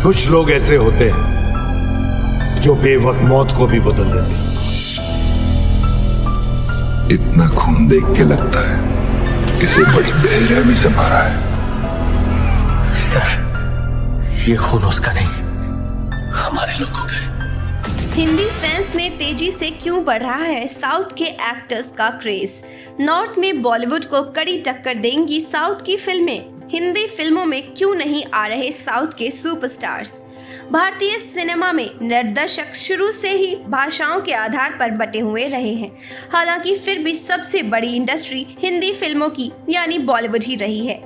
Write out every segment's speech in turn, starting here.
कुछ लोग ऐसे होते हैं जो बेवक्त मौत को भी बदल देते हैं। इतना खून देख के लगता है इसे बड़ी बेरहमी से मारा है। सर, ये खून उसका नहीं, हमारे लोगों का है। हिंदी फैंस में तेजी से क्यों बढ़ रहा है साउथ के एक्टर्स का क्रेज? नॉर्थ में बॉलीवुड को कड़ी टक्कर देंगी साउथ की फिल्में। हिंदी फिल्मों में क्यों नहीं आ रहे साउथ के सुपरस्टार्स? भारतीय सिनेमा में निर्देशक शुरू से ही भाषाओं के आधार पर बटे हुए रहे हैं। हालांकि फिर भी सबसे बड़ी इंडस्ट्री हिंदी फिल्मों की यानी बॉलीवुड ही रही है।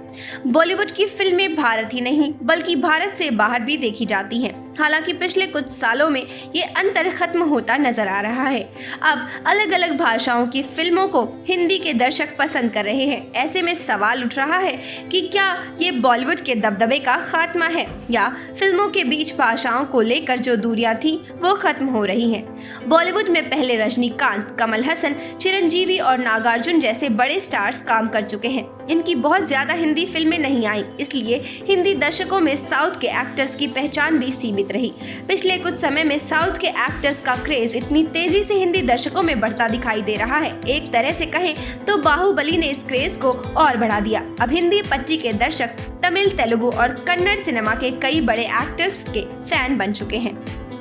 बॉलीवुड की फिल्में भारत ही नहीं बल्कि भारत से बाहर भी देखी जाती हैं। हालांकि पिछले कुछ सालों में ये अंतर खत्म होता नजर आ रहा है। अब अलग अलग भाषाओं की फिल्मों को हिंदी के दर्शक पसंद कर रहे हैं। ऐसे में सवाल उठ रहा है कि क्या ये बॉलीवुड के दबदबे का खात्मा है या फिल्मों के बीच भाषाओं को लेकर जो दूरियां थी वो खत्म हो रही हैं। बॉलीवुड में पहले रजनीकांत, कमल हसन, चिरंजीवी और नागार्जुन जैसे बड़े स्टार्स काम कर चुके हैं। इनकी बहुत ज्यादा हिंदी फिल्में नहीं आई, इसलिए हिंदी दर्शकों में साउथ के एक्टर्स की पहचान भी सीमित रही। पिछले कुछ समय में साउथ के एक्टर्स का क्रेज इतनी तेजी से हिंदी दर्शकों में बढ़ता दिखाई दे रहा है। एक तरह से कहें तो बाहुबली ने इस क्रेज को और बढ़ा दिया। अब हिंदी पट्टी के दर्शक तमिल, तेलुगु और कन्नड़ सिनेमा के कई बड़े एक्टर्स के फैन बन चुके हैं।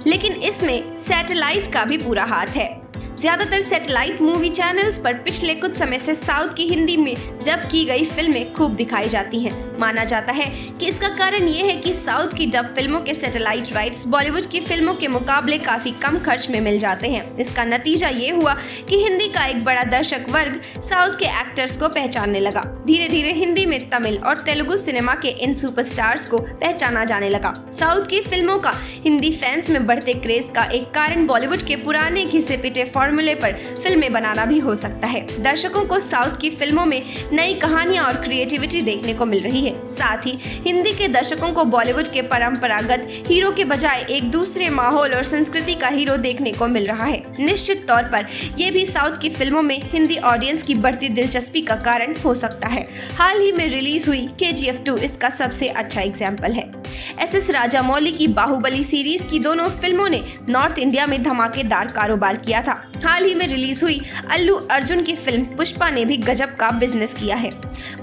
लेकिन इसमें सैटेलाइट का भी पूरा हाथ है। ज्यादातर सैटेलाइट मूवी चैनल्स पर पिछले कुछ समय से साउथ की हिंदी में डब की गई फिल्में खूब दिखाई जाती हैं। माना जाता है कि इसका कारण ये है कि साउथ की डब फिल्मों के सैटेलाइट राइट्स बॉलीवुड की फिल्मों के मुकाबले काफी कम खर्च में मिल जाते हैं। इसका नतीजा ये हुआ कि हिंदी का एक बड़ा दर्शक वर्ग साउथ के एक्टर्स को पहचानने लगा। धीरे धीरे हिंदी में तमिल और तेलुगु सिनेमा के इन सुपरस्टार्स को पहचाना जाने लगा। साउथ की फिल्मों का हिंदी फैंस में बढ़ते क्रेज का एक कारण बॉलीवुड के पुराने घिसे पिटे फॉर्मूले पर फिल्में बनाना भी हो सकता है। दर्शकों को साउथ की फिल्मों में नई कहानियां और क्रिएटिविटी देखने को मिल रही है। साथ ही हिंदी के दर्शकों को बॉलीवुड के परंपरागत हीरो के बजाय एक दूसरे माहौल और संस्कृति का हीरो देखने को मिल रहा है। निश्चित तौर पर यह भी साउथ की फिल्मों में हिंदी ऑडियंस की बढ़ती दिलचस्पी का कारण हो सकता है। हाल ही में रिलीज हुई KGF 2 इसका सबसे अच्छा एग्जाम्पल है। SS राजामौली की बाहुबली सीरीज की दोनों फिल्मों ने नॉर्थ इंडिया में धमाकेदार कारोबार किया था। हाल ही में रिलीज हुई अल्लू अर्जुन की फिल्म पुष्पा ने भी गजब का बिजनेस किया है।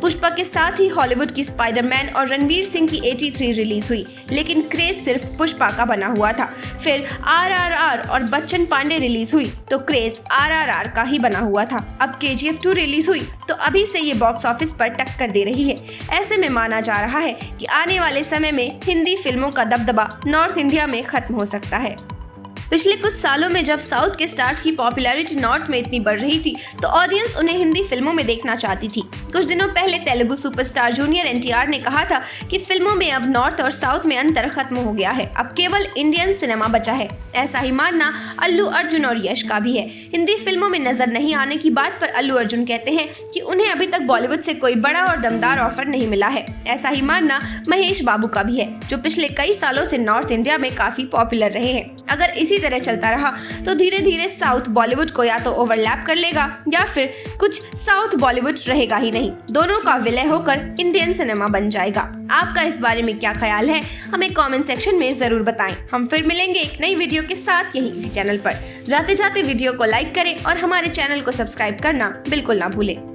पुष्पा के साथ ही हॉलीवुड की स्पाइडरमैन और रणवीर सिंह की 83 रिलीज हुई, लेकिन क्रेज सिर्फ पुष्पा का बना हुआ था। फिर RRR और बच्चन पांडे रिलीज हुई तो क्रेज RRR का ही बना हुआ था। अब KGF 2 रिलीज हुई तो अभी से ये बॉक्स ऑफिस पर टक्कर दे रही है। ऐसे में माना जा रहा है कि आने वाले समय में हिंदी फिल्मों का दबदबा नॉर्थ इंडिया में खत्म हो सकता है। पिछले कुछ सालों में जब साउथ के स्टार्स की पॉपुलैरिटी नॉर्थ में इतनी बढ़ रही थी तो ऑडियंस उन्हें हिंदी फिल्मों में देखना चाहती थी। कुछ दिनों पहले तेलुगु सुपरस्टार जूनियर NTR ने कहा था कि फिल्मों में अब नॉर्थ और साउथ में अंतर खत्म हो गया है, अब केवल इंडियन सिनेमा बचा है। ऐसा ही मानना अल्लू अर्जुन और यश का भी है। हिंदी फिल्मों में नजर नहीं आने की बात पर अल्लू अर्जुन कहते हैं कि उन्हें अभी तक बॉलीवुड से कोई बड़ा और दमदार ऑफर नहीं मिला है। ऐसा ही मानना महेश बाबू का भी है, जो पिछले कई सालों से नॉर्थ इंडिया में काफी पॉपुलर रहे हैं। अगर इसी तरह चलता रहा तो धीरे धीरे साउथ बॉलीवुड को या तो ओवरलैप कर लेगा या फिर कुछ साउथ बॉलीवुड रहेगा ही नहीं। दोनों का विलय होकर इंडियन सिनेमा बन जाएगा। आपका इस बारे में क्या ख्याल है, हमें कमेंट सेक्शन में जरूर बताएं। हम फिर मिलेंगे एक नई वीडियो के साथ यहीं इसी चैनल पर। जाते जाते वीडियो को लाइक करें और हमारे चैनल को सब्सक्राइब करना बिल्कुल ना भूलें।